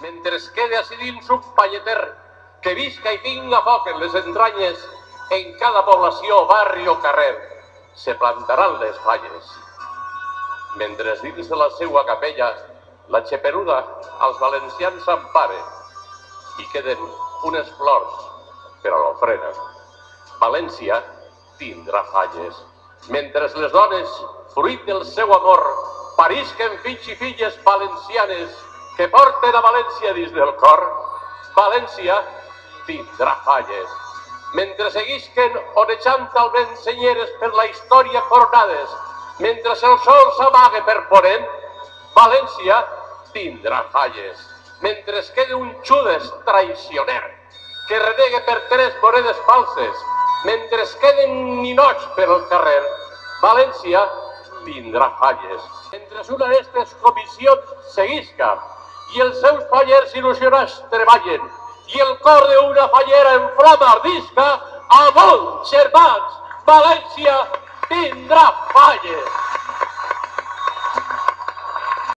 mentre es quede així dins un palleter que visca i tinga foc en les entranyes, en cada població, barri o carrer, se plantaran les falles. Mentre dins de la seua capella la xeperuda als valencians s'empare i queden unes flors per a l'ofrena. València tindrà falles. Mentre les dones, fruit del seu amor, parisquen fills i filles valencianes que porten a València dins del cor, València tindrà falles. Mentre seguisquen onejant al vent senyeres per la història coronades, mentre el sol s'amague per ponent, València tindrà falles. Mentre es quede un Judes traicioner que renegue per 3 monedes falses, mentre es queden ninots per al carrer, València tindrà falles. Mentre una d'aquestes comissions seguisca i els seus fallers il·lusionats treballen i el cor d'una fallera en flama ardisca, amunt, germans, València tindrà falles.